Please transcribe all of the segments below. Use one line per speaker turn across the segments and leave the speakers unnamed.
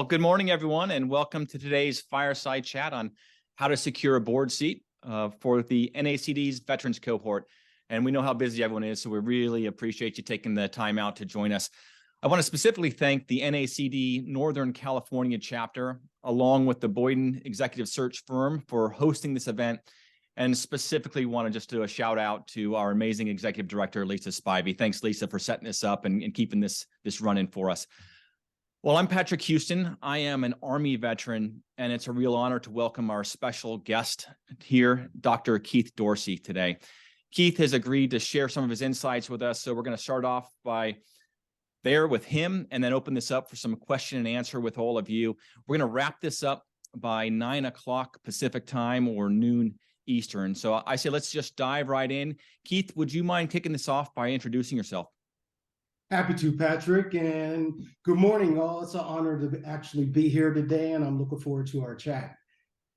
Well, good morning, everyone, and welcome to today's fireside chat on how to secure a board seat for the NACD's Veterans Cohort. And we know how busy everyone is, so we really appreciate you taking the time out to join us. I want to specifically thank the NACD Northern California chapter, along with the Boyden Executive Search Firm, for hosting this event, and specifically want to just do a shout out to our amazing Executive Director, Lisa Spivey. Thanks, Lisa, for setting this up and keeping this running for us. Well, I'm Patrick Huston. I am an Army veteran, and it's a real honor to welcome our special guest here, Dr. Keith Dorsey, today. Keith has agreed to share some of his insights with us, so we're going to start off there with him and then open this up for some question and answer with all of you. We're going to wrap this up by 9 o'clock Pacific time or noon Eastern. So I say let's just dive right in. Keith, would you mind kicking this off by introducing yourself?
Happy to, Patrick, and good morning, all. It's an honor to actually be here today, and I'm looking forward to our chat.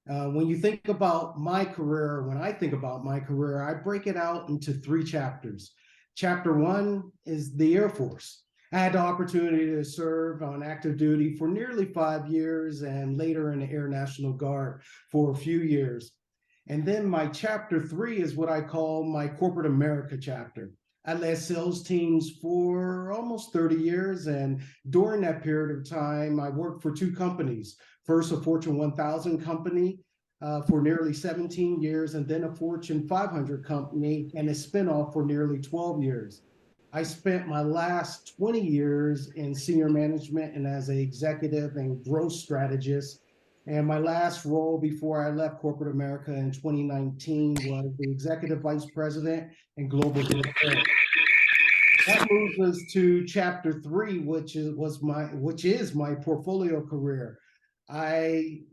When you think about my career, when I think about my career, I break it out into 3 chapters. Chapter 1 is the Air Force. I had the opportunity to serve on active duty for nearly 5 years and later in the Air National Guard for a few years. And then my chapter 3 is what I call my corporate America chapter. I led sales teams for almost 30 years, and during that period of time, I worked for 2 companies. First, a Fortune 1000 company for nearly 17 years, and then a Fortune 500 company and a spinoff for nearly 12 years. I spent my last 20 years in senior management and as an executive and growth strategist. And my last role before I left corporate America in 2019 was the executive vice president and global director. That moves us to chapter 3, which is my portfolio career. I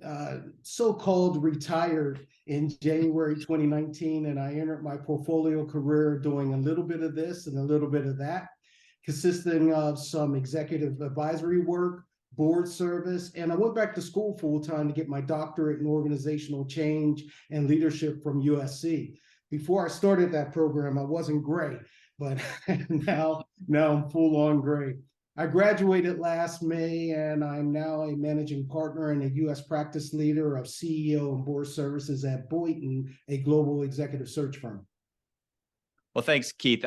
so-called retired in January 2019, and I entered my portfolio career doing a little bit of this and a little bit of that, consisting of some executive advisory work, board service, and I went back to school full-time to get my doctorate in organizational change and leadership from USC. Before I started that program, I wasn't great, but now I'm full-on great. I graduated last May, and I'm now a managing partner and a U.S. practice leader of CEO and board services at Boyden, a global executive search firm.
Well, thanks, Keith.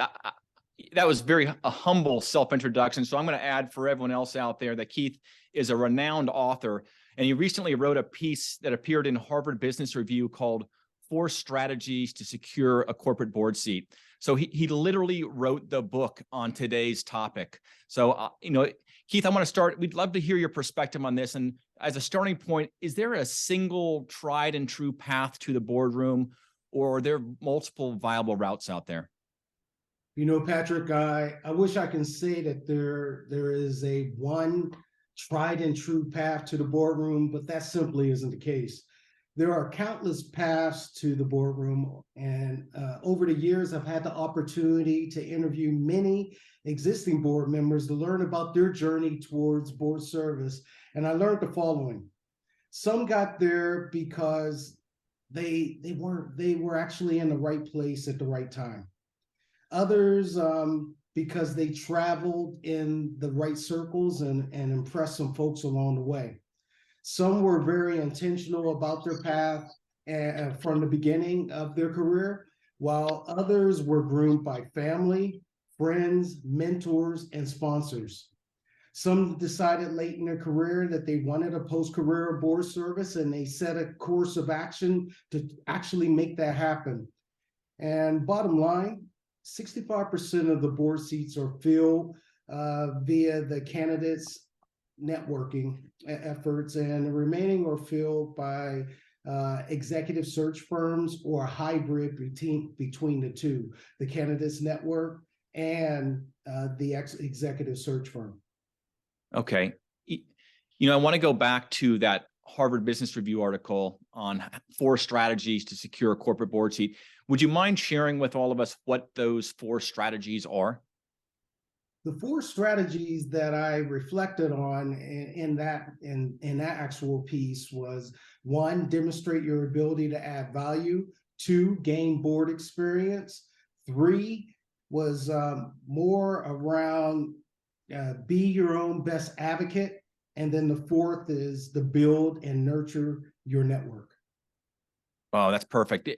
That was a humble self-introduction. So I'm going to add for everyone else out there that Keith is a renowned author, and he recently wrote a piece that appeared in Harvard Business Review called 4 Strategies to Secure a Corporate Board Seat. So he literally wrote the book on today's topic. So, Keith, I want to start. We'd love to hear your perspective on this. And as a starting point, is there a single tried and true path to the boardroom, or are there multiple viable routes out there?
Patrick, I wish I can say that there is a one tried and true path to the boardroom, but that simply isn't the case. There are countless paths to the boardroom, and over the years, I've had the opportunity to interview many existing board members to learn about their journey towards board service, and I learned the following. Some got there because they were actually in the right place at the right time. Others, because they traveled in the right circles and impressed some folks along the way. Some were very intentional about their path from the beginning of their career, while others were groomed by family, friends, mentors, and sponsors. Some decided late in their career that they wanted a post-career board service, and they set a course of action to actually make that happen. And bottom line, 65% of the board seats are filled via the candidates' networking efforts, and the remaining are filled by executive search firms or a hybrid between the two, the candidates network and the executive search firm.
Okay. I want to go back to that Harvard Business Review article on 4 strategies to secure a corporate board seat. Would you mind sharing with all of us what those 4 strategies are?
The 4 strategies that I reflected on in that actual piece was: 1, demonstrate your ability to add value; 2, gain board experience; 3 was more around be your own best advocate; And then the fourth is to build and nurture your network.
Oh, that's perfect.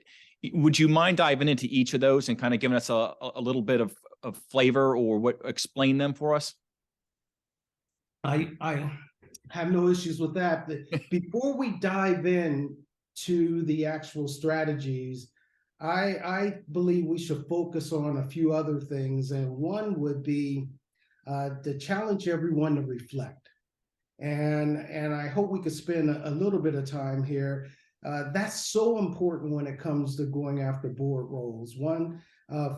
Would you mind diving into each of those and kind of giving us a little bit of flavor, or explain them for us?
I have no issues with that. But before we dive in to the actual strategies, I believe we should focus on a few other things. And one would be to challenge everyone to reflect. And I hope we could spend a little bit of time here. That's so important when it comes to going after board roles.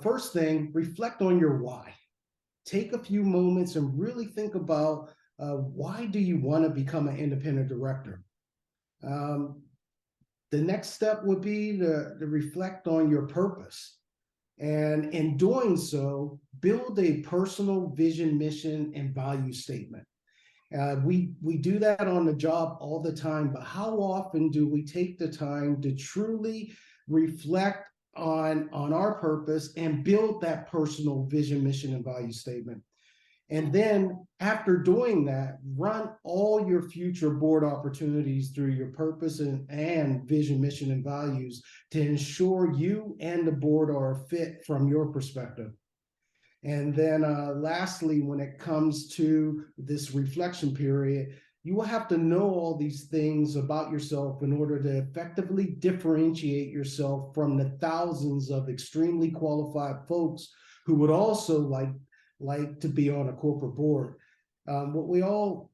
First thing, reflect on your why. Take a few moments and really think about why do you want to become an independent director? The next step would be to reflect on your purpose. And in doing so, build a personal vision, mission, and value statement. We do that on the job all the time, but how often do we take the time to truly reflect on our purpose and build that personal vision, mission, and value statement? And then after doing that, run all your future board opportunities through your purpose and vision, mission, and values to ensure you and the board are a fit from your perspective. And then lastly, when it comes to this reflection period, you will have to know all these things about yourself in order to effectively differentiate yourself from the thousands of extremely qualified folks who would also like to be on a corporate board. What we all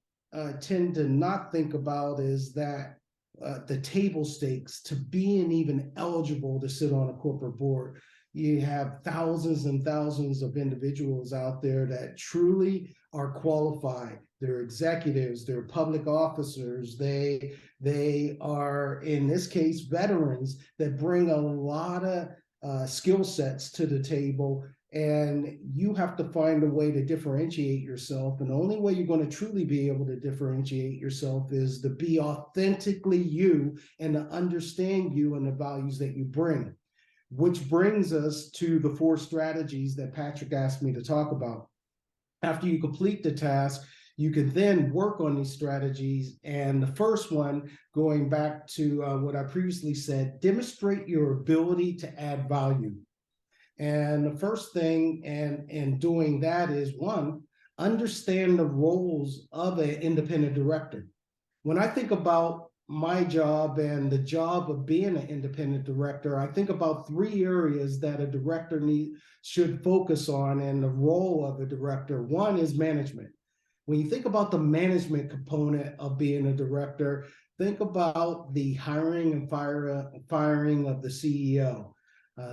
tend to not think about is that the table stakes to being even eligible to sit on a corporate board. You have thousands and thousands of individuals out there that truly are qualified. They're executives, they're public officers, they are, in this case, veterans that bring a lot of skill sets to the table. And you have to find a way to differentiate yourself. And the only way you're going to truly be able to differentiate yourself is to be authentically you and to understand you and the values that you bring. Which brings us to the 4 strategies that Patrick asked me to talk about. After you complete the task, you can then work on these strategies. And the first one, going back to what I previously said, demonstrate your ability to add value. And the first thing in doing that is, one, understand the roles of an independent director. When I think about my job and the job of being an independent director, I think about 3 areas that a director should focus on in the role of a director. One is management. When you think about the management component of being a director, think about the hiring and firing of the CEO.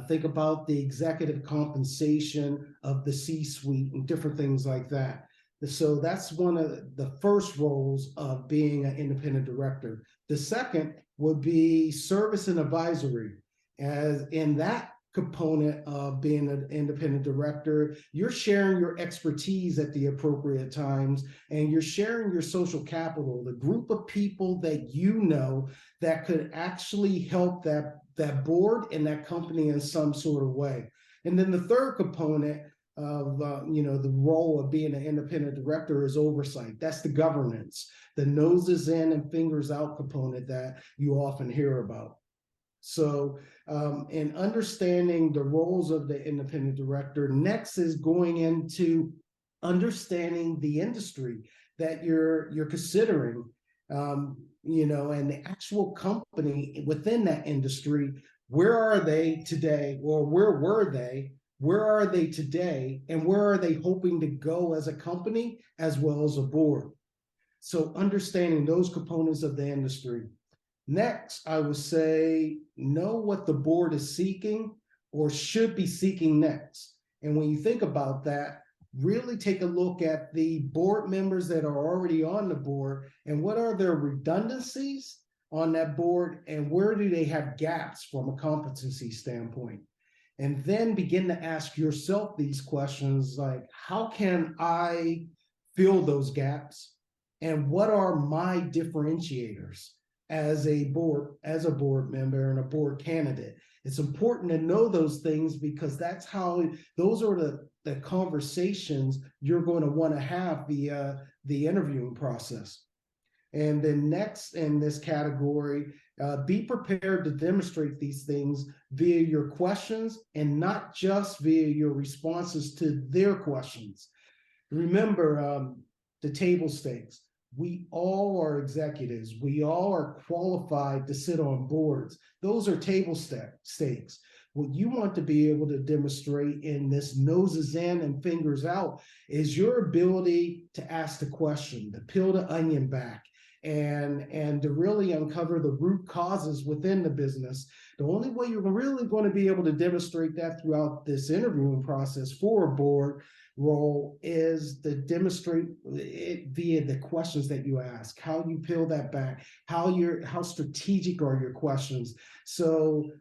Think about the executive compensation of the C-suite and different things like that. So that's one of the first roles of being an independent director. The second would be service and advisory. As in that component of being an independent director, you're sharing your expertise at the appropriate times, and you're sharing your social capital, the group of people that you know that could actually help that board and that company in some sort of way. And then the third component of the role of being an independent director is oversight. That's the governance, the noses in and fingers out component that you often hear about. So in understanding the roles of the independent director, next is going into understanding the industry that you're considering, and the actual company within that industry. Where are they today, or where were they? Where are they today, and where are they hoping to go as a company as well as a board? So understanding those components of the industry. Next, I would say know what the board is seeking or should be seeking next. And when you think about that, really take a look at the board members that are already on the board and what are their redundancies on that board and where do they have gaps from a competency standpoint. And then begin to ask yourself these questions like, how can I fill those gaps? And what are my differentiators as a board member and a board candidate? It's important to know those things because those are the conversations you're going to want to have via the interviewing process. And then next in this category, be prepared to demonstrate these things via your questions and not just via your responses to their questions. Remember the table stakes. We all are executives. We all are qualified to sit on boards. Those are table stakes. What you want to be able to demonstrate in this noses in and fingers out is your ability to ask the question, to peel the onion back, and to really uncover the root causes within the business. The only way you're really going to be able to demonstrate that throughout this interviewing process for a board role is to demonstrate it via the questions that you ask, how you peel that back, how strategic are your questions. So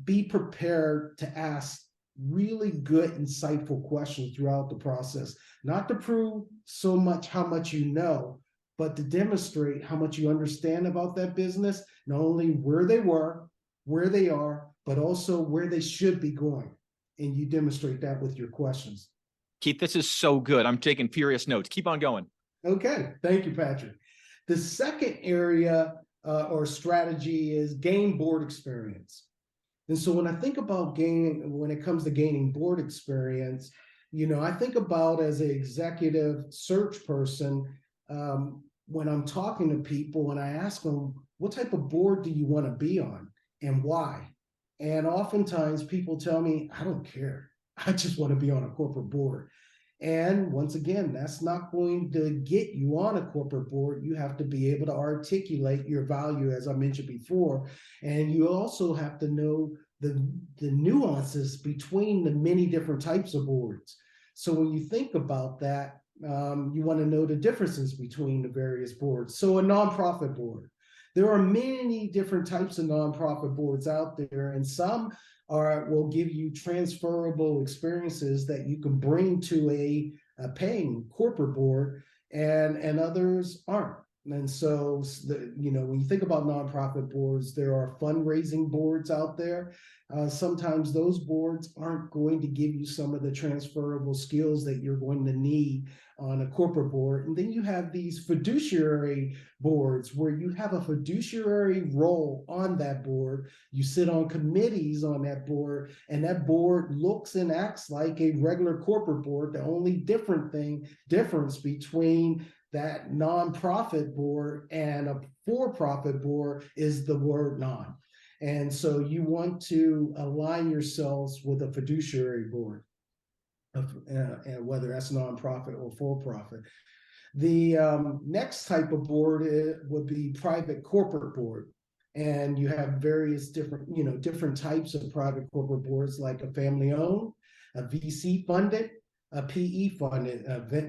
be prepared to ask really good, insightful questions throughout the process, not to prove so much how much you know, but to demonstrate how much you understand about that business, not only where they were, where they are, but also where they should be going. And you demonstrate that with your questions.
Keith, this is so good. I'm taking furious notes. Keep on going.
Okay, thank you, Patrick. The second area or strategy is gain board experience. And so when I think about when it comes to gaining board experience, I think about as an executive search person, when I'm talking to people and I ask them, what type of board do you want to be on and why? And oftentimes people tell me, I don't care. I just want to be on a corporate board. And once again, that's not going to get you on a corporate board. You have to be able to articulate your value, as I mentioned before. And you also have to know the nuances between the many different types of boards. So when you think about that, you want to know the differences between the various boards. So a nonprofit board. There are many different types of nonprofit boards out there, and some will give you transferable experiences that you can bring to a paying corporate board, and others aren't. And so, when you think about nonprofit boards, there are fundraising boards out there. Sometimes those boards aren't going to give you some of the transferable skills that you're going to need on a corporate board. And then you have these fiduciary boards where you have a fiduciary role on that board. You sit on committees on that board, and that board looks and acts like a regular corporate board. The only difference between that nonprofit board and a for-profit board is the word non. And so you want to align yourselves with a fiduciary board, and whether that's nonprofit or for-profit. The next type of board would be private corporate board. And you have various different types of private corporate boards, like a family-owned, a VC funded, a PE funded,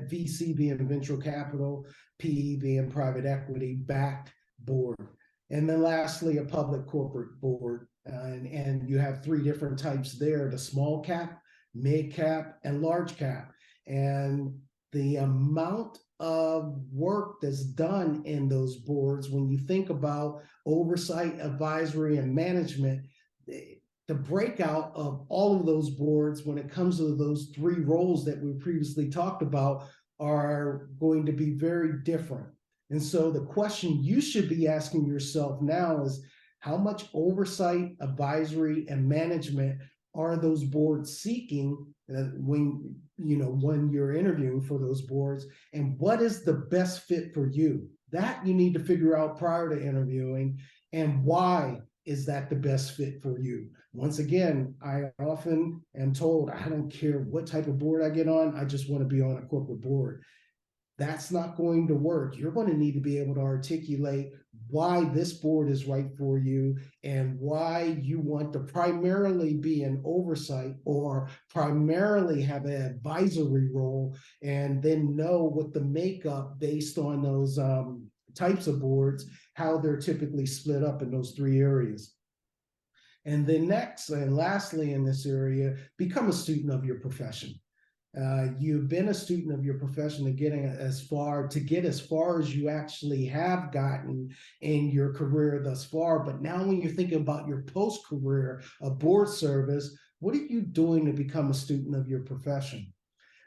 VC being venture capital, PE being private equity backed board. And then lastly, a public corporate board. And you have three different types there: the small cap, mid cap, and large cap. And the amount of work that's done in those boards, when you think about oversight, advisory, and management, the breakout of all of those boards when it comes to those three roles that we previously talked about are going to be very different. And so the question you should be asking yourself now is, how much oversight, advisory, and management are those boards seeking when you're interviewing for those boards, and what is the best fit for you? That you need to figure out prior to interviewing, and why is that the best fit for you? Once again, I often am told, I don't care what type of board I get on, I just want to be on a corporate board. That's not going to work. You're going to need to be able to articulate why this board is right for you and why you want to primarily be in oversight or primarily have an advisory role, and then know what the makeup based on those types of boards, how they're typically split up in those three areas. And then next and lastly in this area, become a student of your profession. You've been a student of your profession to get as far as you actually have gotten in your career thus far. But now when you're thinking about your post-career of board service, what are you doing to become a student of your profession?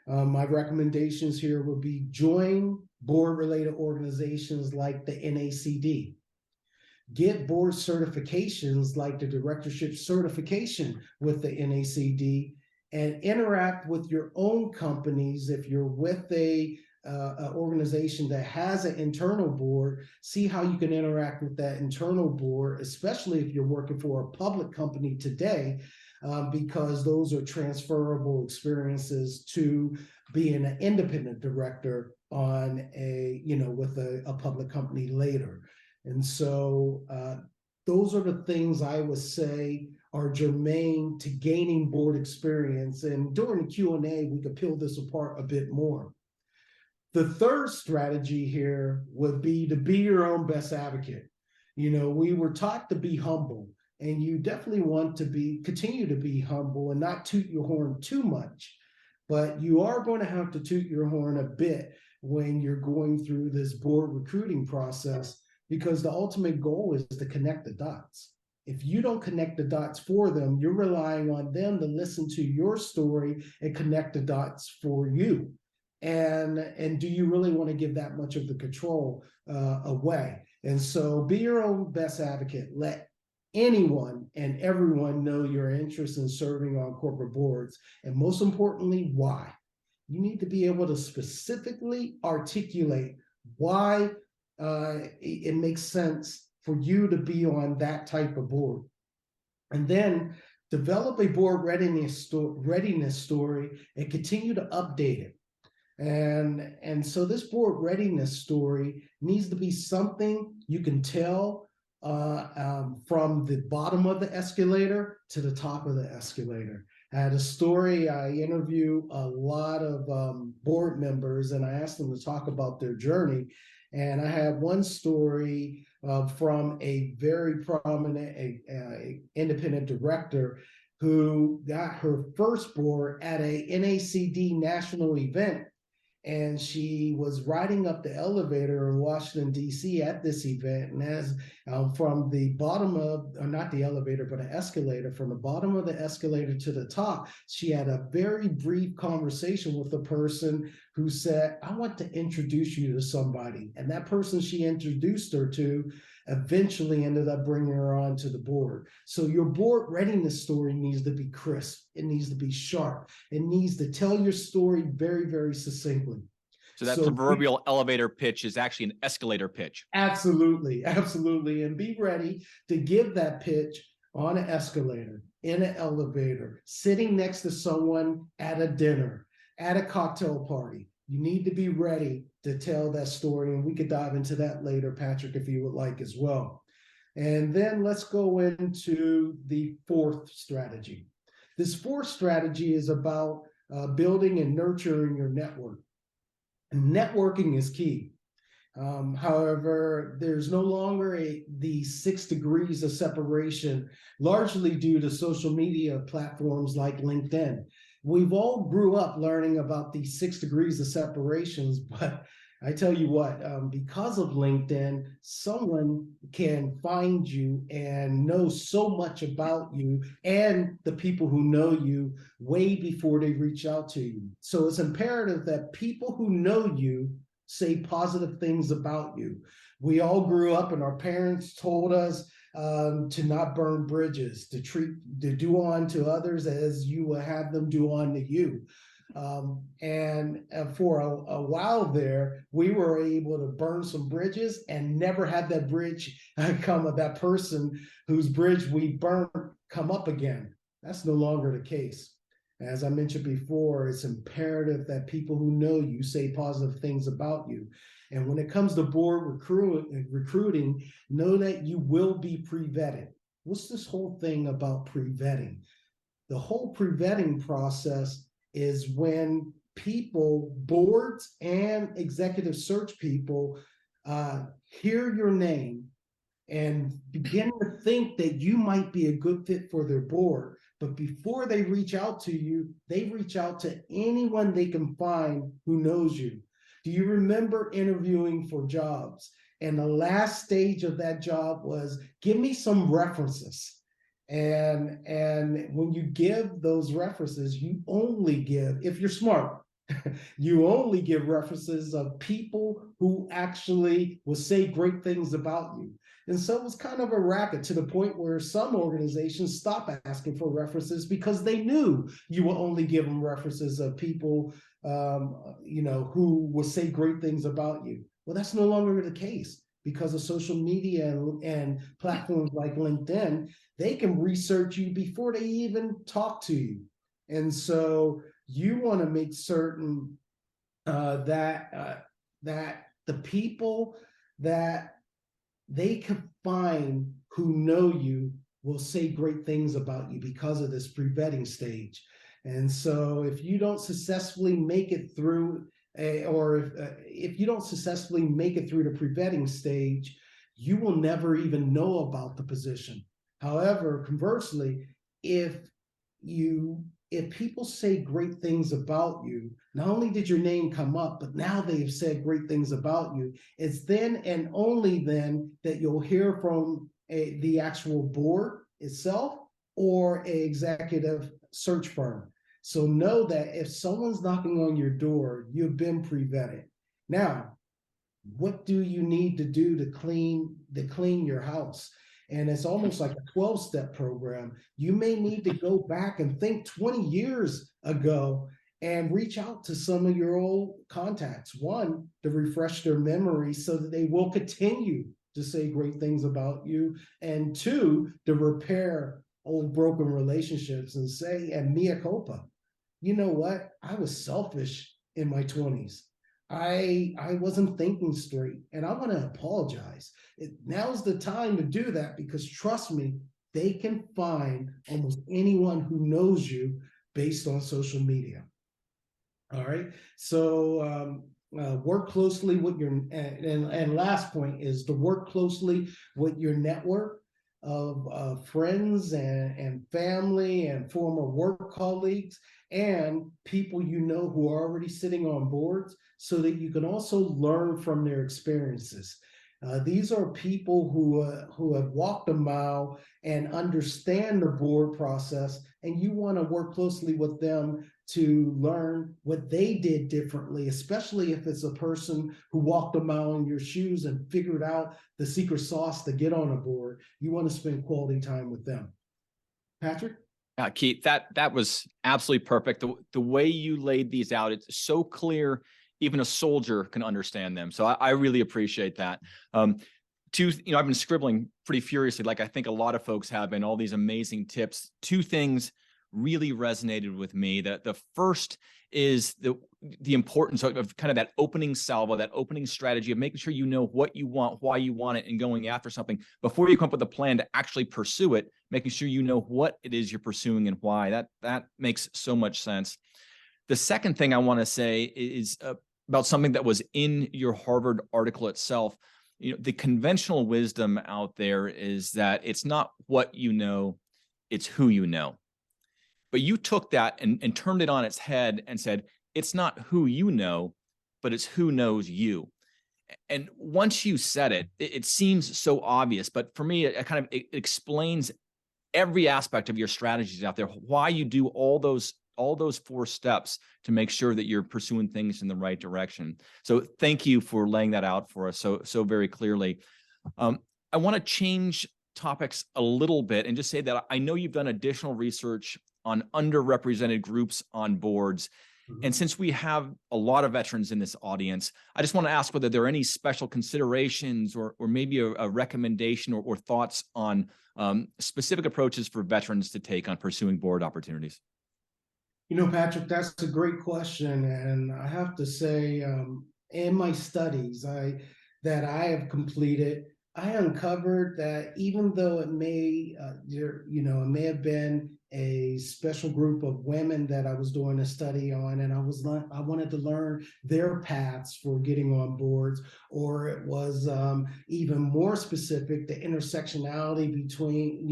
My recommendations here would be join board-related organizations like the NACD. Get board certifications like the directorship certification with the NACD, and interact with your own companies. If you're with an organization that has an internal board, see how you can interact with that internal board, especially if you're working for a public company today, because those are transferable experiences to being an independent director on with a public company later. And so those are the things I would say are germane to gaining board experience. And during the Q&A, we could peel this apart a bit more. The third strategy here would be to be your own best advocate. We were taught to be humble, and you definitely want to continue to be humble and not toot your horn too much. But you are going to have to toot your horn a bit when you're going through this board recruiting process, because the ultimate goal is to connect the dots. If you don't connect the dots for them, you're relying on them to listen to your story and connect the dots for you. And do you really want to give that much of the control away? And so be your own best advocate. Let anyone and everyone know your interest in serving on corporate boards. And most importantly, why. You need to be able to specifically articulate why it makes sense for you to be on that type of board. And then develop a board readiness story and continue to update it. And so this board readiness story needs to be something you can tell from the bottom of the escalator to the top of the escalator. I had a story. I interview a lot of board members, and I asked them to talk about their journey. And I have one story from a very prominent independent director who got her first board at a NACD national event. And she was riding up the elevator in Washington, D.C. at this event. And as from the bottom of, or not the elevator, but an escalator, from the bottom of the escalator to the top, she had a very brief conversation with a person who said, I want to introduce you to somebody. And that person she introduced her to eventually ended up bringing her on to the board. So your board readiness story needs to be crisp. It needs to be sharp. It needs to tell your story very, very succinctly.
So that proverbial elevator pitch is actually an escalator pitch.
Absolutely. Absolutely. And be ready to give that pitch on an escalator, in an elevator, sitting next to someone at a dinner, at a cocktail party. You need to be ready to tell that story. And we could dive into that later, Patrick, if you would like as well. And then let's go into the fourth strategy. This fourth strategy is about building and nurturing your network. And networking is key. However, there's no longer the 6 degrees of separation, largely due to social media platforms like LinkedIn. We've all grew up learning about these 6 degrees of separations, but I tell you what, because of LinkedIn, someone can find you and know so much about you and the people who know you way before they reach out to you. So it's imperative that people who know you say positive things about you. We all grew up and our parents told us to not burn bridges, to do unto others as you will have them do unto you. And for a while there, we were able to burn some bridges and never had that bridge that person whose bridge we burned come up again. That's no longer the case. As I mentioned before, it's imperative that people who know you say positive things about you. And when it comes to board recruiting, know that you will be pre-vetted. What's this whole thing about pre-vetting? The whole pre-vetting process is when people, boards and executive search people, hear your name and begin to think that you might be a good fit for their board. But before they reach out to you, they reach out to anyone they can find who knows you. Do you remember interviewing for jobs? And the last stage of that job was, give me some references. And when you give those references, you only give, if you're smart, You only give references of people who actually will say great things about you. And so it was kind of a racket to the point where some organizations stopped asking for references because they knew you will only give them references of people, who will say great things about you. Well, that's no longer the case because of social media and platforms like LinkedIn. They can research you before they even talk to you. And so you want to make certain that the people that they can find who know you will say great things about you because of this pre-vetting stage. And so if you don't successfully make it through, if you don't successfully make it through the pre-vetting stage, you will never even know about the position. However, conversely, if people say great things about you, not only did your name come up, but now they've said great things about you, it's then and only then that you'll hear from the actual board itself or an executive search firm. So know that if someone's knocking on your door, you've been pre-vetted. Now, what do you need to do to clean your house? And it's almost like a 12-step program. You may need to go back and think 20 years ago and reach out to some of your old contacts. One, to refresh their memory so that they will continue to say great things about you. And two, to repair old broken relationships and say, and mea culpa, you know what? I was selfish in my 20s. I wasn't thinking straight, and I want to apologize. Now's the time to do that because trust me, they can find almost anyone who knows you based on social media. All right. So work closely with your and last point is to work closely with your network of friends and family and former work colleagues and people you know who are already sitting on boards so that you can also learn from their experiences. These are people who have walked a mile and understand the board process, and you want to work closely with them to learn what they did differently, especially if it's a person who walked a mile in your shoes and figured out the secret sauce to get on a board. You want to spend quality time with them. Patrick?
Keith, that was absolutely perfect. The way you laid these out, it's so clear, even a soldier can understand them. So I really appreciate that. I've been scribbling pretty furiously, like I think a lot of folks have been, all these amazing tips. Two things really resonated with me. The first is the importance of kind of that opening salvo, that opening strategy of making sure you know what you want, why you want it, and going after something before you come up with a plan to actually pursue it, making sure you know what it is you're pursuing and why. That makes so much sense. The second thing I want to say is about something that was in your Harvard article itself. The conventional wisdom out there is that it's not what you know, it's who you know. But you took that and turned it on its head and said, it's not who you know, but it's who knows you. And once you said it, it seems so obvious, but for me, it explains every aspect of your strategies out there, why you do all those 4 steps to make sure that you're pursuing things in the right direction. So thank you for laying that out for us so very clearly. I want to change topics a little bit and just say that I know you've done additional research on underrepresented groups on boards. And since we have a lot of veterans in this audience, I just want to ask whether there are any special considerations or maybe a recommendation or thoughts on specific approaches for veterans to take on pursuing board opportunities.
Patrick, that's a great question. And I have to say, in my studies that I have completed, I uncovered that even though it may have been a special group of women that I was doing a study on, and I wanted to learn their paths for getting on boards, or it was even more specific, the intersectionality between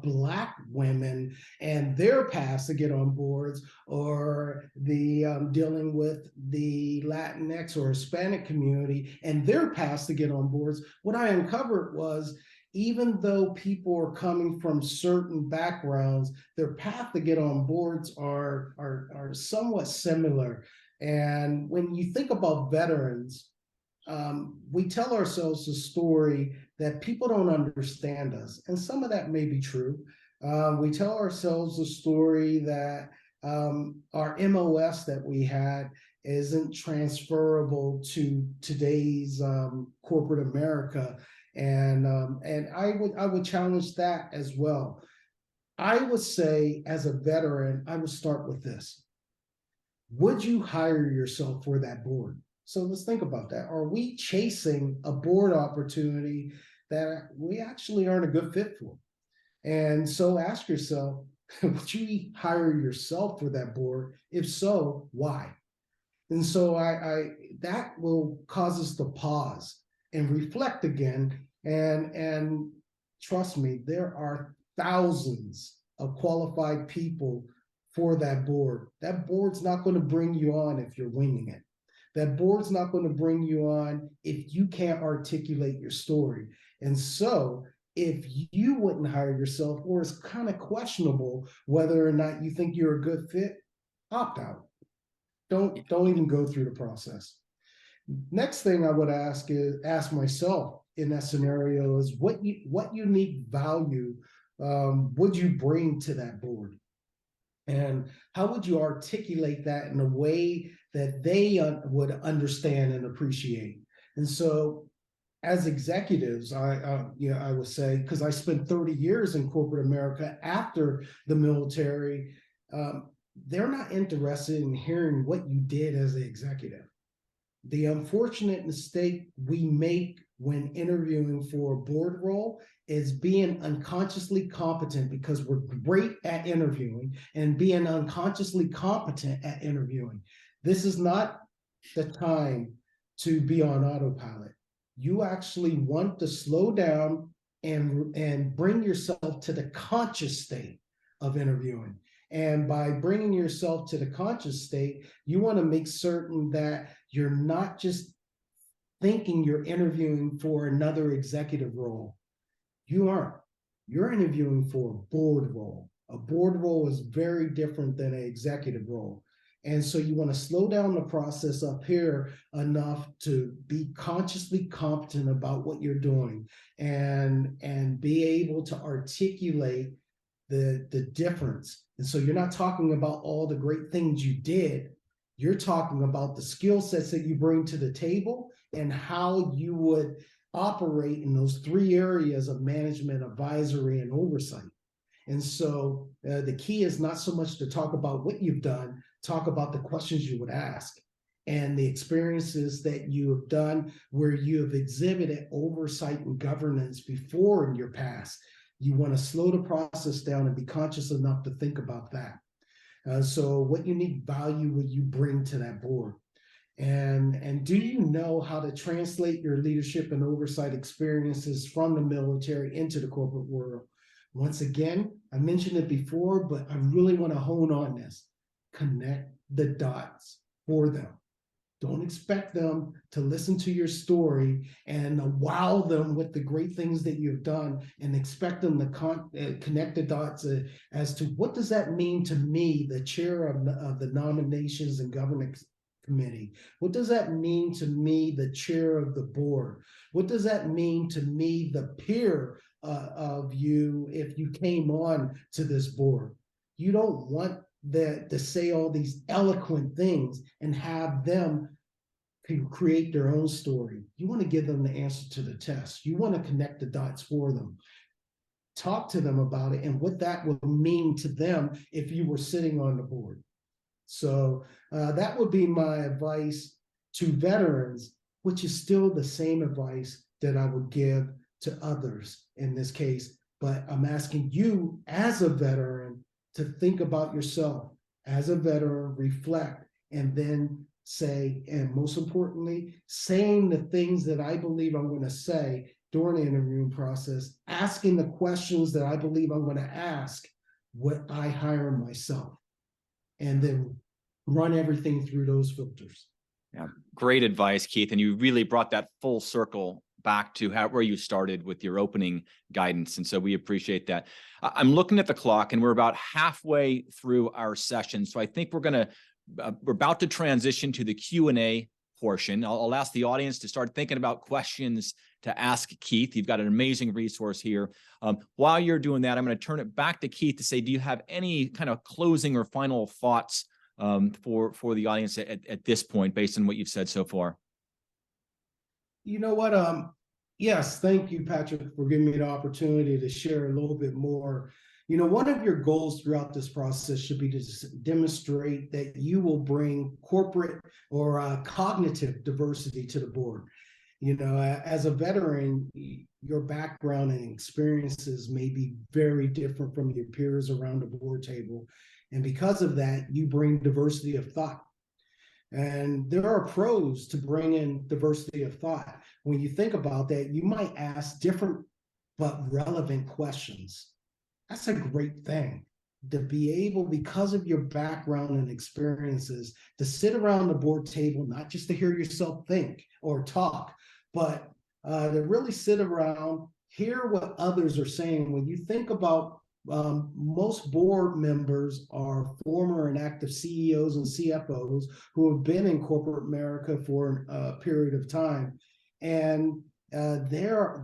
Black women and their paths to get on boards, or the dealing with the Latinx or Hispanic community and their paths to get on boards. What I uncovered was, even though people are coming from certain backgrounds, their path to get on boards are somewhat similar. And when you think about veterans, we tell ourselves a story that people don't understand us. And some of that may be true. We tell ourselves a story that our MOS that we had isn't transferable to today's corporate America. And I would challenge that as well. I would say, as a veteran, I would start with this. Would you hire yourself for that board? So let's think about that. Are we chasing a board opportunity that we actually aren't a good fit for? And so ask yourself, would you hire yourself for that board? If so, why? And so I that will cause us to pause and reflect again. And trust me, there are thousands of qualified people for that board. That board's not going to bring you on if you're winging it. That board's not going to bring you on if you can't articulate your story. And so if you wouldn't hire yourself, or it's kind of questionable whether or not you think you're a good fit, opt out. Don't even go through the process. Next thing I would ask myself in that scenario is what unique value would you bring to that board? And how would you articulate that in a way that they would understand and appreciate? And so as executives, I would say, because I spent 30 years in corporate America after the military, they're not interested in hearing what you did as an executive. The unfortunate mistake we make when interviewing for a board role is being unconsciously competent because we're great at interviewing and being unconsciously competent at interviewing. This is not the time to be on autopilot. You actually want to slow down and bring yourself to the conscious state of interviewing. And by bringing yourself to the conscious state, you want to make certain that you're not just thinking you're interviewing for another executive role. You aren't. You're interviewing for a board role. A board role is very different than an executive role. And so you want to slow down the process up here enough to be consciously competent about what you're doing and be able to articulate the difference. And so you're not talking about all the great things you did. You're talking about the skill sets that you bring to the table and how you would operate in those three areas of management, advisory, and oversight. And so the key is not so much to talk about what you've done, talk about the questions you would ask and the experiences that you have done where you have exhibited oversight and governance before in your past. You want to slow the process down and be conscious enough to think about that. So what unique value would you bring to that board? And do you know how to translate your leadership and oversight experiences from the military into the corporate world? Once again, I mentioned it before, but I really want to hone on this. Connect the dots for them. Don't expect them to listen to your story and wow them with the great things that you've done and expect them to connect the dots as to what does that mean to me, the chair of the Nominations and Governance Committee? What does that mean to me, the chair of the board? What does that mean to me, the peer of you, if you came on to this board? You don't want to say all these eloquent things and have them create their own story. You want to give them the answer to the test. You want to connect the dots for them. Talk to them about it and what that would mean to them if you were sitting on the board. So that would be my advice to veterans, which is still the same advice that I would give to others in this case. But I'm asking you as a veteran to think about yourself as a veteran, reflect, and then say, and most importantly, saying the things that I believe I'm going to say during the interviewing process, asking the questions that I believe I'm going to ask when I hire myself, and then run everything through those filters.
Yeah, great advice, Keith. And you really brought that full circle back to where you started with your opening guidance. And so we appreciate that. I'm looking at the clock and we're about halfway through our session. So I think we're going to we're about to transition to the Q&A portion. I'll ask the audience to start thinking about questions to ask Keith. You've got an amazing resource here. While you're doing that, I'm going to turn it back to Keith to say, do you have any kind of closing or final thoughts for the audience at this point, based on what you've said so far?
You know what? Yes, thank you, Patrick, for giving me the opportunity to share a little bit more. You know, one of your goals throughout this process should be to demonstrate that you will bring corporate or cognitive diversity to the board. You know, as a veteran, your background and experiences may be very different from your peers around the board table. And because of that, you bring diversity of thought. And there are pros to bring in diversity of thought. When you think about that, you might ask different but relevant questions. That's a great thing, to be able, because of your background and experiences, to sit around the board table, not just to hear yourself think or talk, but to really sit around, hear what others are saying. When you think about most board members are former and active CEOs and CFOs who have been in corporate America for a period of time, and they are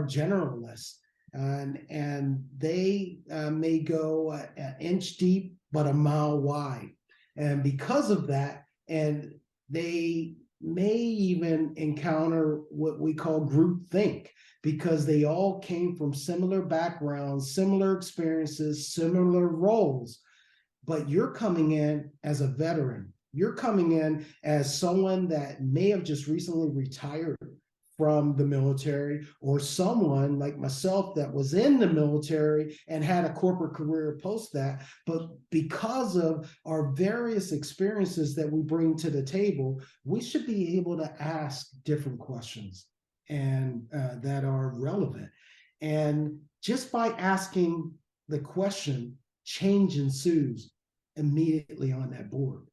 generalists, and they may go an inch deep but a mile wide, and because of that, and they may even encounter what we call group think, because they all came from similar backgrounds, similar experiences, similar roles. But you're coming in as a veteran. You're coming in as someone that may have just recently retired from the military, or someone like myself that was in the military and had a corporate career post that. But because of our various experiences that we bring to the table, we should be able to ask different questions and that are relevant. And just by asking the question, change ensues immediately on that board.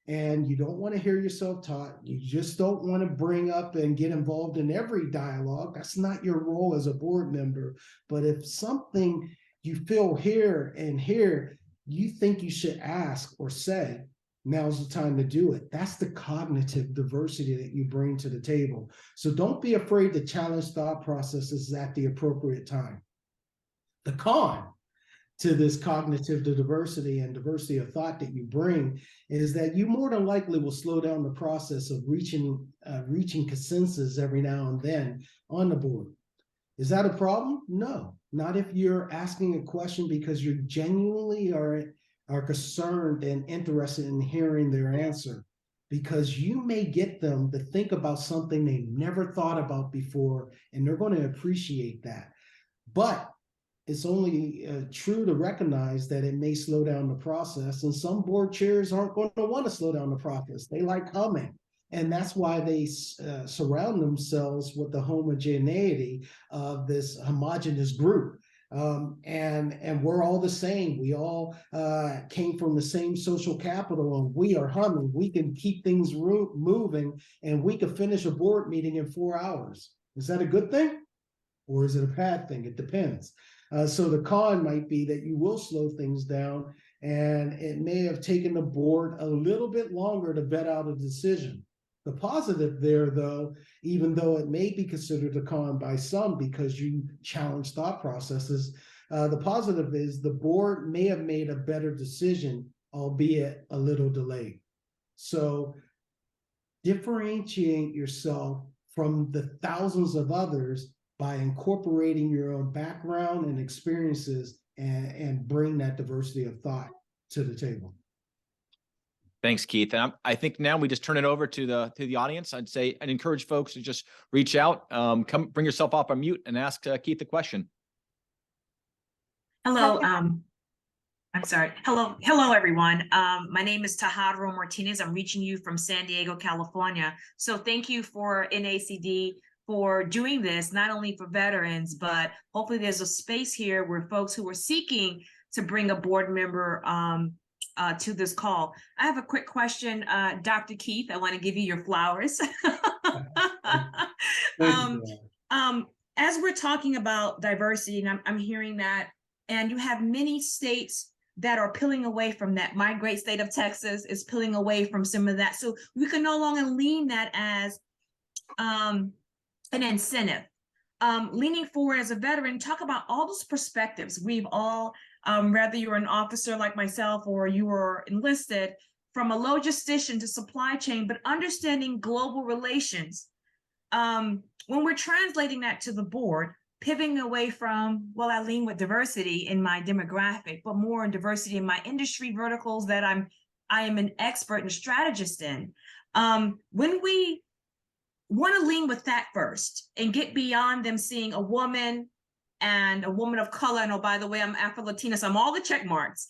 And you don't want to hear yourself talk. You just don't want to bring up and get involved in every dialogue. That's not your role as a board member. But if something you feel here and here, you think you should ask or say, now's the time to do it. That's the cognitive diversity that you bring to the table. So don't be afraid to challenge thought processes at the appropriate time. The con to this cognitive diversity and diversity of thought that you bring is that you more than likely will slow down the process of reaching consensus every now and then on the board. Is that a problem? No, not if you're asking a question because you genuinely are concerned and interested in hearing their answer, because you may get them to think about something they never thought about before, and they're going to appreciate that. But it's only true to recognize that it may slow down the process, and some board chairs aren't going to want to slow down the process. They like humming, and that's why they surround themselves with the homogeneity of this homogenous group. And we're all the same. We all came from the same social capital, and we are humming. We can keep things moving, and we can finish a board meeting in 4 hours. Is that a good thing, or is it a bad thing? It depends. So the con might be that you will slow things down, and it may have taken the board a little bit longer to vet out a decision. The positive there, though, even though it may be considered a con by some because you challenge thought processes, the positive is the board may have made a better decision, albeit a little delayed. So differentiate yourself from the thousands of others by incorporating your own background and experiences, and bring that diversity of thought to the table.
Thanks, Keith. And I think now we just turn it over to the audience. I'd encourage folks to just reach out, come bring yourself off on mute and ask Keith a question.
Hello. I'm sorry. Hello, everyone. My name is Tajaro Martinez. I'm reaching you from San Diego, California. So thank you for NACD for doing this, not only for veterans, but hopefully there's a space here where folks who are seeking to bring a board member to this call. I have a quick question, Dr. Keith. I want to give you your flowers. As we're talking about diversity, and I'm hearing that, and you have many states that are peeling away from that. My great state of Texas is peeling away from some of that. So we can no longer lean that as an incentive. Leaning forward as a veteran, talk about all those perspectives. We've all, whether you're an officer like myself or you were enlisted, from a logistician to supply chain, but understanding global relations. When we're translating that to the board, pivoting away from, well, I lean with diversity in my demographic, but more in diversity in my industry verticals that I am an expert and strategist in. When we want to lean with that first and get beyond them seeing a woman and a woman of color, and oh, by the way, I'm Afro-Latina, so I'm all the check marks.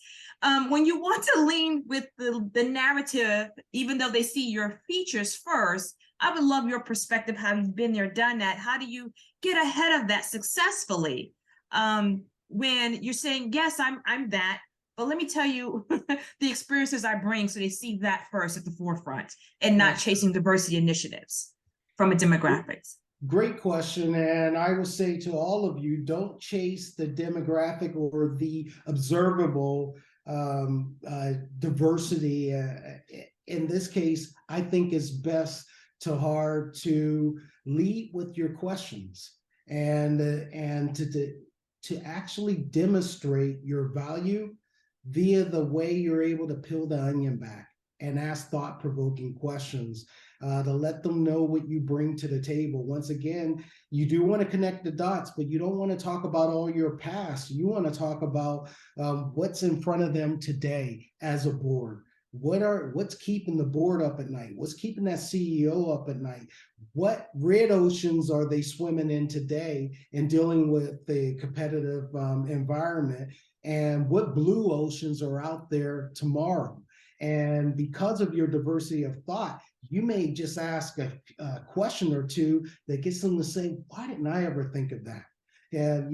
When you want to lean with the narrative, even though they see your features first, I would love your perspective, how you've been there, done that. How do you get ahead of that successfully? When you're saying, yes, I'm that, but let me tell you the experiences I bring, so they see that first at the forefront and not chasing diversity initiatives from a demographics.
Great question. And I will say to all of you, don't chase the demographic or the observable diversity. In this case, I think it's best to lead with your questions and to actually demonstrate your value via the way you're able to peel the onion back and ask thought-provoking questions to let them know what you bring to the table. Once again, you do want to connect the dots, but you don't want to talk about all your past. You want to talk about what's in front of them today as a board. What's keeping the board up at night? What's keeping that CEO up at night? What red oceans are they swimming in today and dealing with the competitive environment? And what blue oceans are out there tomorrow? And because of your diversity of thought, you may just ask a question or two that gets them to say, why didn't I ever think of that? And,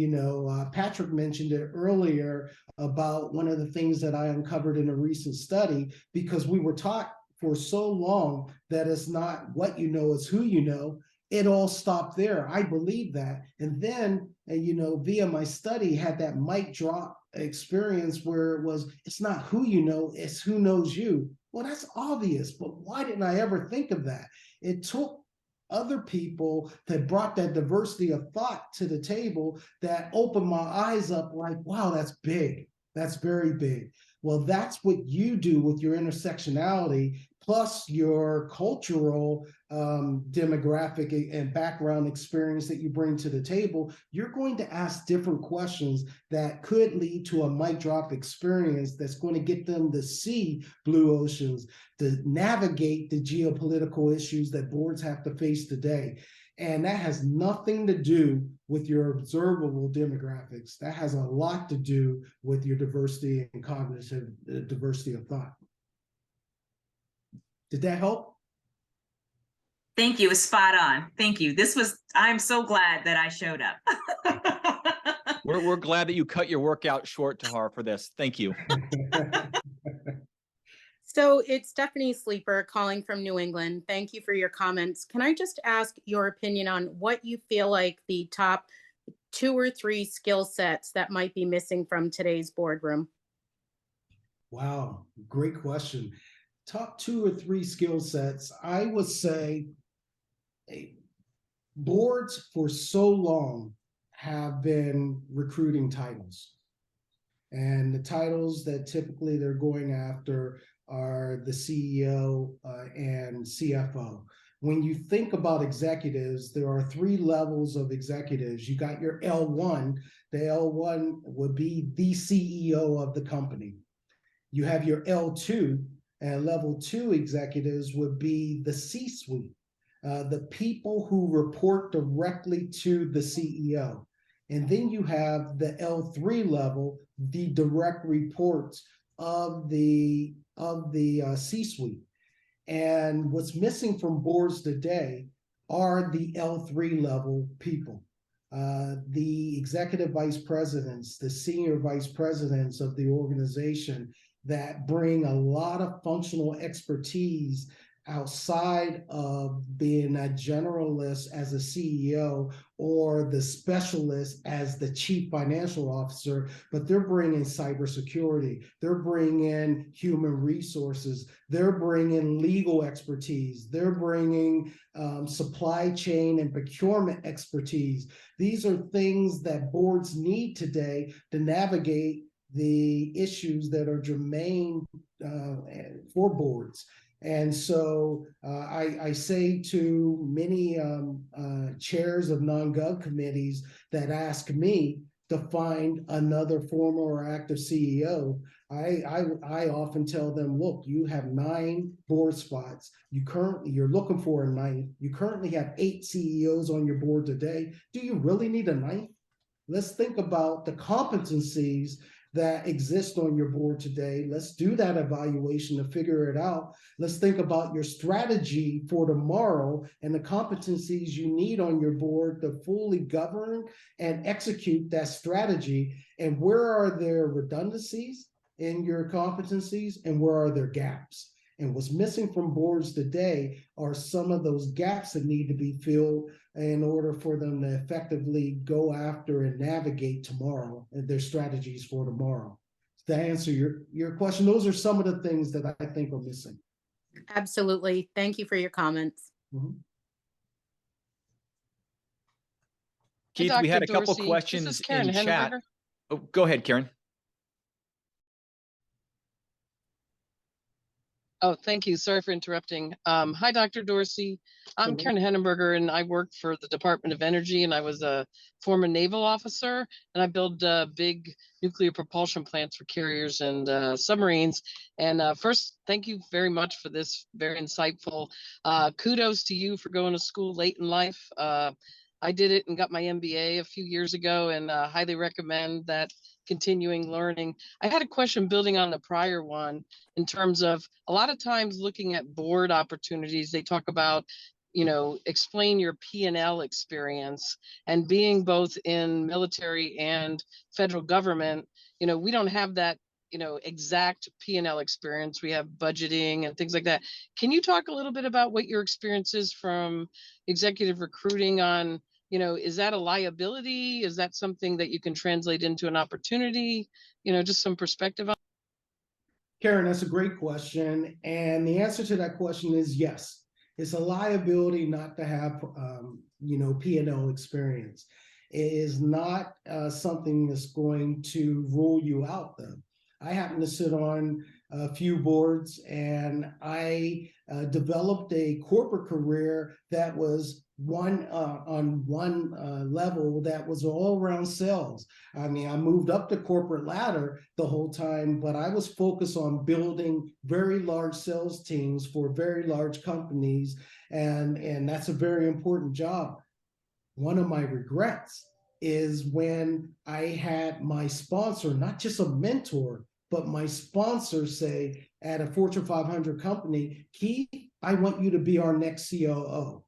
Patrick mentioned it earlier about one of the things that I uncovered in a recent study, because we were taught for so long that it's not what you know, it's who you know. It all stopped there. I believe that. And then, via my study, had that mic drop experience where it was, it's not who you know, it's who knows you. Well, that's obvious, but why didn't I ever think of that? It took other people that brought that diversity of thought to the table that opened my eyes up like, wow, that's big. That's very big. Well, that's what you do with your intersectionality plus your cultural demographic and background experience that you bring to the table. You're going to ask different questions that could lead to a mic drop experience that's going to get them to see blue oceans, to navigate the geopolitical issues that boards have to face today. And that has nothing to do with your observable demographics. That has a lot to do with your diversity and cognitive diversity of thought. Did that help?
Thank you. It's spot on. Thank you. I'm so glad that I showed up.
We're glad that you cut your workout short, Tahar, for this. Thank you.
So it's Stephanie Sleeper calling from New England. Thank you for your comments. Can I just ask your opinion on what you feel like the top 2 or 3 skill sets that might be missing from today's boardroom?
Wow, great question. Top 2 or 3 skill sets, I would say boards for so long have been recruiting titles. And the titles that typically they're going after are the CEO and CFO. When you think about executives, there are 3 levels of executives. You got your L1. The L1 would be the CEO of the company. You have your L2, and level 2 executives would be the C-suite, the people who report directly to the CEO. And then you have the L3 level, the direct reports of the C-suite. And what's missing from boards today are the L3 level people, the executive vice presidents, the senior vice presidents of the organization that bring a lot of functional expertise outside of being a generalist as a CEO or the specialist as the chief financial officer, but they're bringing cybersecurity, they're bringing human resources, they're bringing legal expertise, they're bringing supply chain and procurement expertise. These are things that boards need today to navigate the issues that are germane for boards. And so I say to many chairs of non-gov committees that ask me to find another former or active CEO, I often tell them, look, you have 9 board spots. You're looking for a 9th. You currently have 8 CEOs on your board today. Do you really need a 9th? Let's think about the competencies that exist on your board today. Let's do that evaluation to figure it out. Let's think about your strategy for tomorrow and the competencies you need on your board to fully govern and execute that strategy. And where are there redundancies in your competencies and where are there gaps? And what's missing from boards today are some of those gaps that need to be filled in order for them to effectively go after and navigate tomorrow and their strategies for tomorrow. To answer your question, those are some of the things that I think are missing.
Absolutely. Thank you for your comments.
Mm-hmm.
Keith, we had a couple questions in chat. Oh, go ahead, Karen.
Oh, thank you. Sorry for interrupting. Hi, Dr. Dorsey. I'm Karen Henneberger, and I work for the Department of Energy, and I was a former naval officer, and I build big nuclear propulsion plants for carriers and submarines. And first, thank you very much for this very insightful. Kudos to you for going to school late in life. I did it and got my MBA a few years ago, and highly recommend that continuing learning. I had a question building on the prior one in terms of a lot of times looking at board opportunities, they talk about, explain your P&L experience, and being both in military and federal government, we don't have that, exact P&L experience. We have budgeting and things like that. Can you talk a little bit about what your experience is from executive recruiting on, is that a liability? Is that something that you can translate into an opportunity? Just some perspective on.
Karen, that's a great question. And the answer to that question is yes. It's a liability not to have, P&L experience. It is not something that's going to rule you out, though. I happen to sit on a few boards, and I developed a corporate career that was on one level that was all around sales. I mean, I moved up the corporate ladder the whole time, but I was focused on building very large sales teams for very large companies, and that's a very important job. One of my regrets is when I had my sponsor, not just a mentor, but my sponsor say at a Fortune 500 company, Keith, I want you to be our next COO.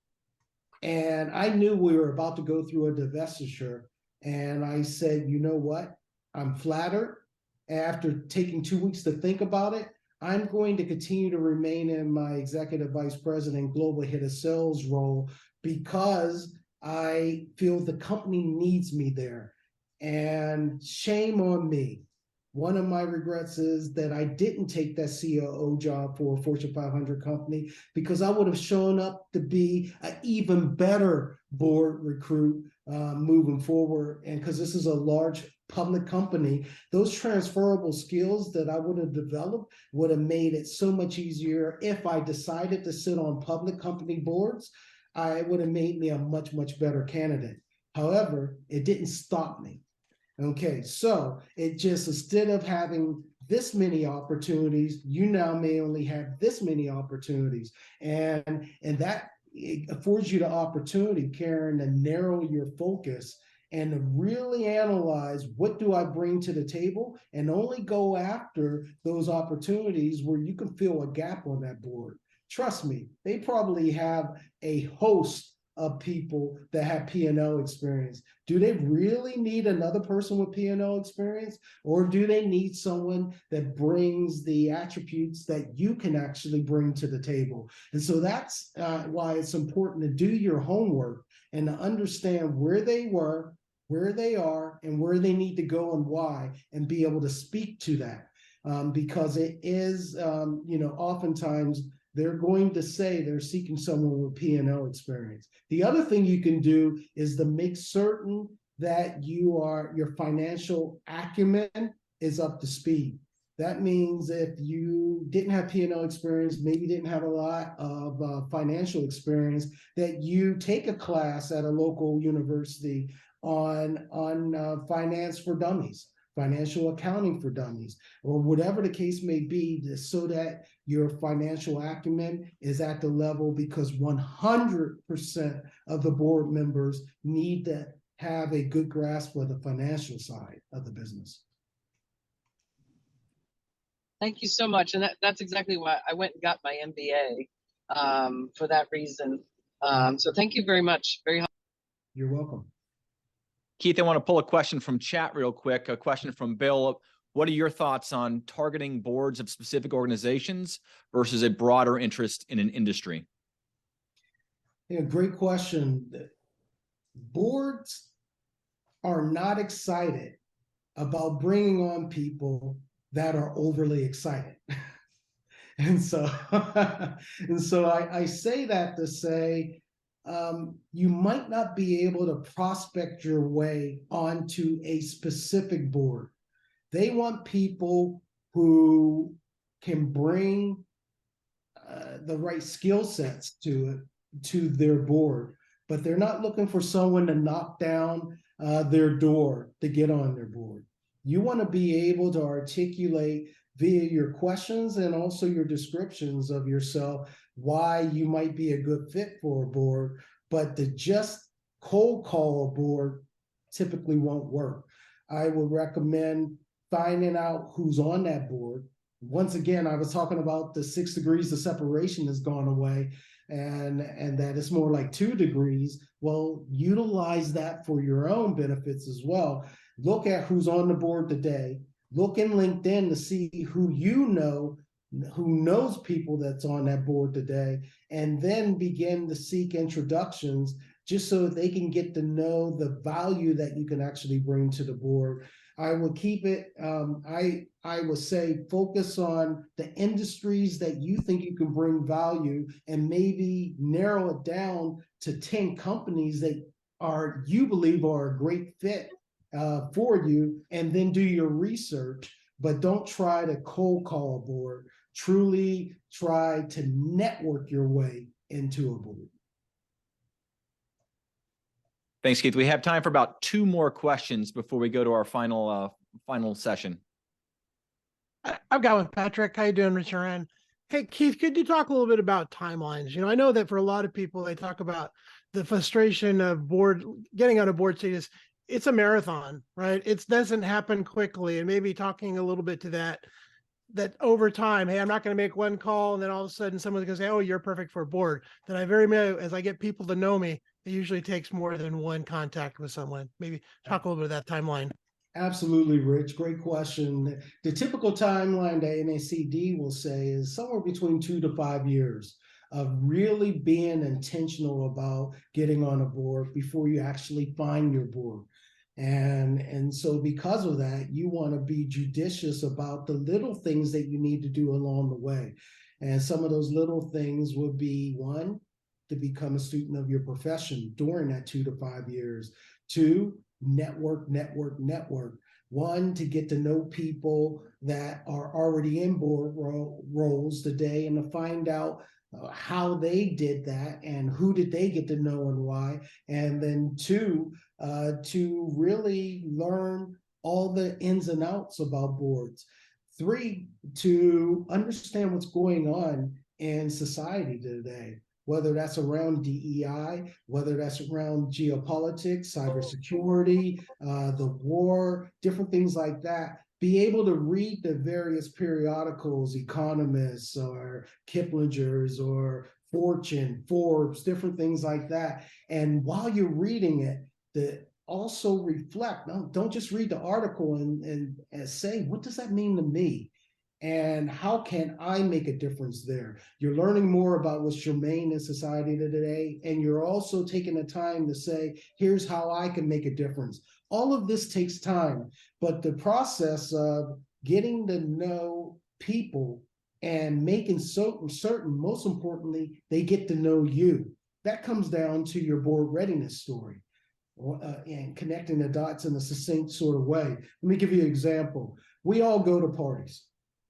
And I knew we were about to go through a divestiture. And I said, you know what? I'm flattered. After taking 2 weeks to think about it, I'm going to continue to remain in my executive vice president global head of sales role because I feel the company needs me there. And shame on me. One of my regrets is that I didn't take that COO job for a Fortune 500 company because I would have shown up to be an even better board recruit moving forward. And because this is a large public company, those transferable skills that I would have developed would have made it so much easier. If I decided to sit on public company boards, I would have made me a much, much better candidate. However, it didn't stop me. Okay, so it just, instead of having this many opportunities, you now may only have this many opportunities. And that affords you the opportunity, Karen, to narrow your focus and to really analyze what do I bring to the table and only go after those opportunities where you can fill a gap on that board. Trust me, they probably have a host of people that have P&L experience. Do they really need another person with P&L experience, or do they need someone that brings the attributes that you can actually bring to the table? And so that's why it's important to do your homework and to understand where they were, where they are, and where they need to go and why, and be able to speak to that. Because it is, oftentimes they're going to say they're seeking someone with P&L experience. The other thing you can do is to make certain that your financial acumen is up to speed. That means if you didn't have P&L experience, maybe didn't have a lot of financial experience, that you take a class at a local university on finance for dummies, financial accounting for dummies, or whatever the case may be, so that your financial acumen is at the level, because 100% of the board members need to have a good grasp of the financial side of the business.
Thank you so much. And that's exactly why I went and got my MBA for that reason. So thank you very much. Very helpful.
You're welcome.
Keith, I want to pull a question from chat real quick. A question from Bill. What are your thoughts on targeting boards of specific organizations versus a broader interest in an industry?
Yeah, great question. Boards are not excited about bringing on people that are overly excited. And so I say that to say, you might not be able to prospect your way onto a specific board. They want people who can bring the right skill sets to their board, but they're not looking for someone to knock down their door to get on their board. You want to be able to articulate via your questions and also your descriptions of yourself why you might be a good fit for a board, but to just cold call a board typically won't work. I would recommend finding out who's on that board. Once again, I was talking about the 6 degrees of separation has gone away, and that it's more like 2 degrees. Well, utilize that for your own benefits as well. Look at who's on the board today. Look in LinkedIn to see who you know, who knows people that's on that board today, and then begin to seek introductions just so that they can get to know the value that you can actually bring to the board. I would keep it, I would say focus on the industries that you think you can bring value, and maybe narrow it down to 10 companies that you believe are a great fit for you, and then do your research, but don't try to cold call a board. Truly try to network your way into a board.
Thanks, Keith. We have time for about 2 more questions before we go to our final session.
I've got one, Patrick. How you doing, Mr. Ryan? Hey, Keith, could you talk a little bit about timelines? I know that for a lot of people, they talk about the frustration of getting on a board seat. It's a marathon, right? It doesn't happen quickly. And maybe talking a little bit to that over time, hey, I'm not going to make one call, and then all of a sudden someone's going to say, oh, you're perfect for a board. Then as I get people to know me, it usually takes more than one contact with someone. Maybe talk a little bit of that timeline.
Absolutely, Rich. Great question. The typical timeline that NACD will say is somewhere between 2 to 5 years of really being intentional about getting on a board before you actually find your board. And so because of that, you want to be judicious about the little things that you need to do along the way. And some of those little things would be, 1, to become a student of your profession during that 2 to 5 years. 2, network. 1, to get to know people that are already in board roles today, and to find out how they did that and who did they get to know and why. And then 2, to really learn all the ins and outs about boards. 3, to understand what's going on in society today, whether that's around DEI, whether that's around geopolitics, cybersecurity, the war, different things like that. Be able to read the various periodicals, Economists or Kiplinger's or Fortune, Forbes, different things like that. And while you're reading it, also reflect. Don't just read the article and say, what does that mean to me? And how can I make a difference there? You're learning more about what's germane in society today, and you're also taking the time to say, here's how I can make a difference. All of this takes time, but the process of getting to know people and making certain, most importantly, they get to know you. That comes down to your board readiness story. And connecting the dots in a succinct sort of way. Let me give you an example. We all go to parties.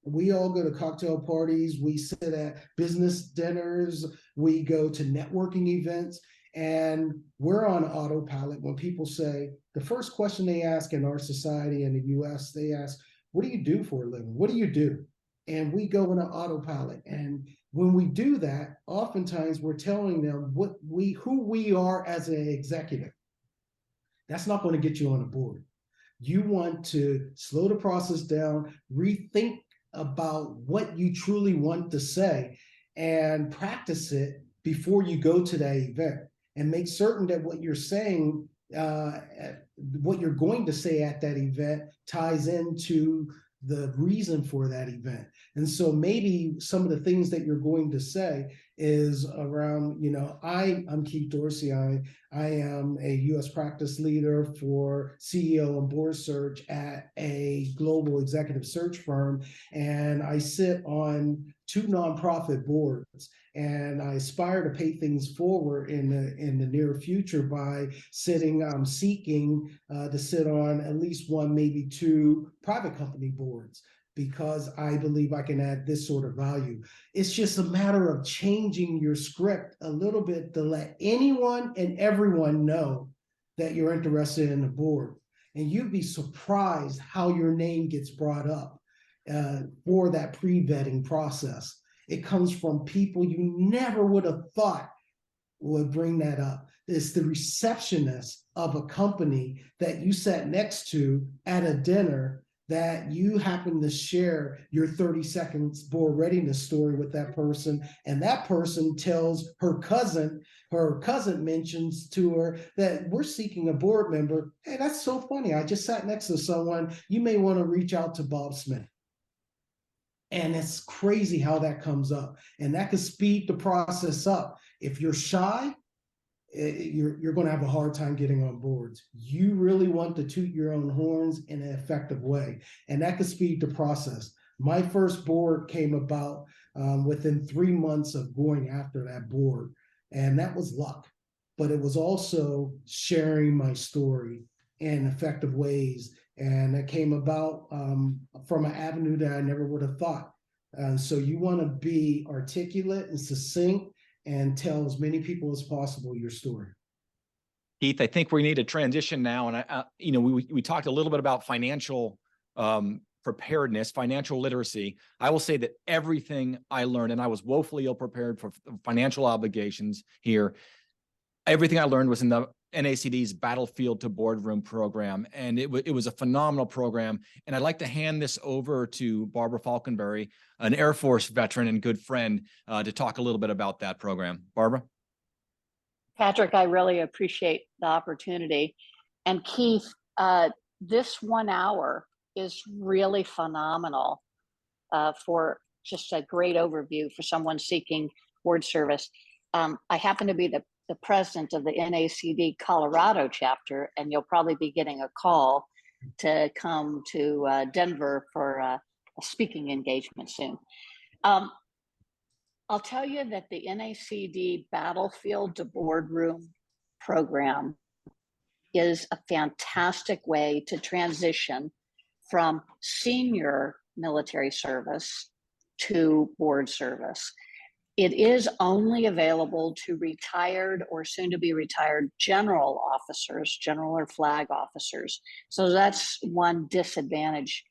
We all go to cocktail parties. We sit at business dinners. We go to networking events. And we're on autopilot when people say, the first question they ask in our society in the US, they ask, what do you do for a living? What do you do? And we go into autopilot. And when we do that, oftentimes we're telling them who we are as an executive. That's not going to get you on a board. You want to slow the process down, rethink about what you truly want to say, and practice it before you go to that event, and make certain that what you're saying, what you're going to say at that event ties into the reason for that event. And so maybe some of the things that you're going to say is around, I'm Keith Dorsey. I am a U.S. practice leader for CEO and board search at a global executive search firm. And I sit on 2 nonprofit boards. And I aspire to pay things forward in the near future by seeking to sit on at least 1, maybe 2 private company boards, because I believe I can add this sort of value. It's just a matter of changing your script a little bit to let anyone and everyone know that you're interested in the board. And you'd be surprised how your name gets brought up for that pre-vetting process. It comes from people you never would have thought would bring that up. It's the receptionist of a company that you sat next to at a dinner that you happen to share your 30 seconds board readiness story with that person, and that person tells her cousin mentions to her that we're seeking a board member. Hey, that's so funny. I just sat next to someone. You may want to reach out to Bob Smith. And it's crazy how that comes up, and that can speed the process up. If you're shy, you're going to have a hard time getting on boards. You really want to toot your own horns in an effective way, and that can speed the process. My first board came about within 3 months of going after that board, and that was luck. But it was also sharing my story in effective ways. And it came about from an avenue that I never would have thought. So you want to be articulate and succinct and tell as many people as possible your story.
Keith, I think we need a transition now. And we talked a little bit about financial preparedness, financial literacy. I will say that everything I learned, and I was woefully ill prepared for financial obligations here. Everything I learned was in the NACD's Battlefield to Boardroom program, and it was a phenomenal program. And I'd like to hand this over to Barbara Falconberry, an Air Force veteran and good friend, to talk a little bit about that program. Barbara?
Patrick, I really appreciate the opportunity. And Keith, this 1 hour is really phenomenal for just a great overview for someone seeking board service. I happen to be the president of the NACD Colorado chapter, and you'll probably be getting a call to come to Denver for a speaking engagement soon. I'll tell you that the NACD Battlefield to Boardroom program is a fantastic way to transition from senior military service to board service. It is only available to retired or soon to be retired general officers, general or flag officers. So that's one disadvantage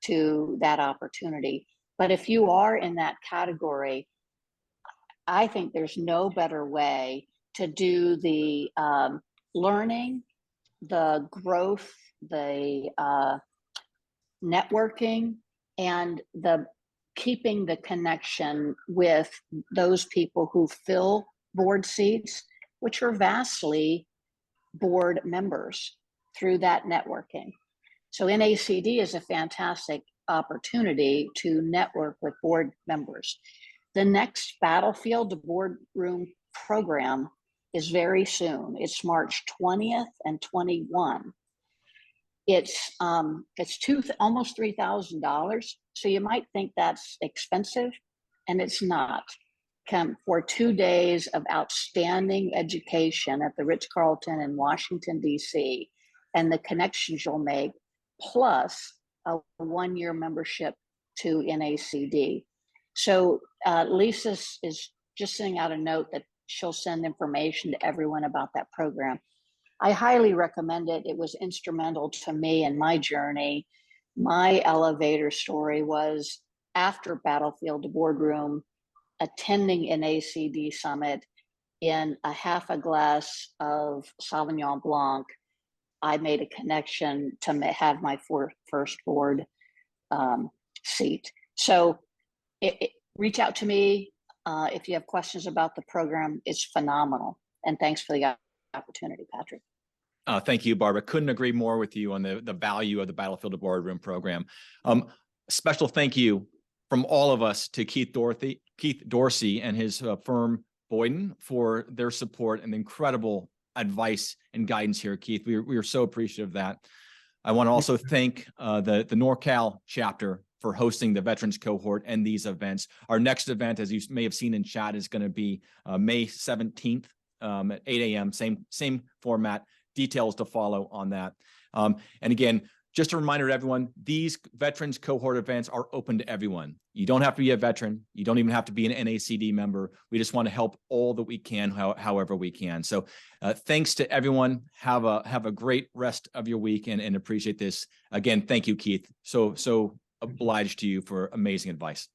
to that opportunity. But if you are in that category, I think there's no better way to do the learning, the growth, the networking, and the keeping the connection with those people who fill board seats, which are vastly board members, through that networking. So NACD is a fantastic opportunity to network with board members. The next Battlefield to Boardroom program is very soon. It's March 20th and 21. It's almost $3,000. So you might think that's expensive, and it's not. Come for 2 days of outstanding education at the Ritz-Carlton in Washington, D.C., and the connections you'll make, plus a 1-year membership to NACD. So Lisa is just sending out a note that she'll send information to everyone about that program. I highly recommend it. It was instrumental to me in my journey. My elevator story was after Battlefield to Boardroom, attending an ACD summit in a half a glass of Sauvignon Blanc. I made a connection to have my first board seat. So reach out to me if you have questions about the program. It's phenomenal. And thanks for the opportunity, Patrick.
Thank you, Barbara. Couldn't agree more with you on the value of the Battlefield to Boardroom program. Special thank you from all of us to Keith Dorsey and his firm Boyden for their support and incredible advice and guidance here, Keith. We are so appreciative of that. I want to also thank the NorCal chapter for hosting the Veterans Cohort and these events. Our next event, as you may have seen in chat, is going to be May 17th at 8 a.m. Same format. Details to follow on that. And again, just a reminder to everyone, these Veterans Cohort events are open to everyone. You don't have to be a veteran. You don't even have to be an NACD member. We just want to help all that we can, however we can. So thanks to everyone. Have a great rest of your week and appreciate this. Again, thank you, Keith. So obliged to you for amazing advice.